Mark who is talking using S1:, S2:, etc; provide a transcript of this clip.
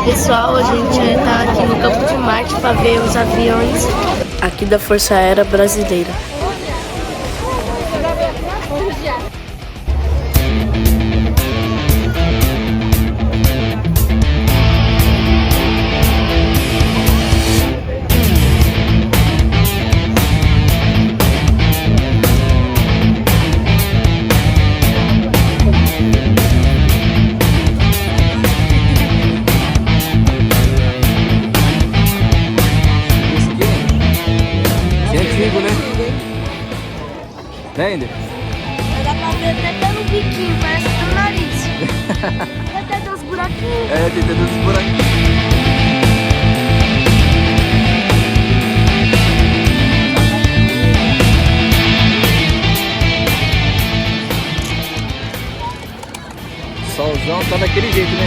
S1: Pessoal, a gente tá aqui no Campo de Marte para ver os aviões aqui da Força Aérea Brasileira.
S2: Né, Ender?
S1: Dá pra ver até pelo biquinho, parece do nariz. Tem até dos buraquinhos.
S2: É, tem até dos buraquinhos. Solzão tá daquele jeito, né?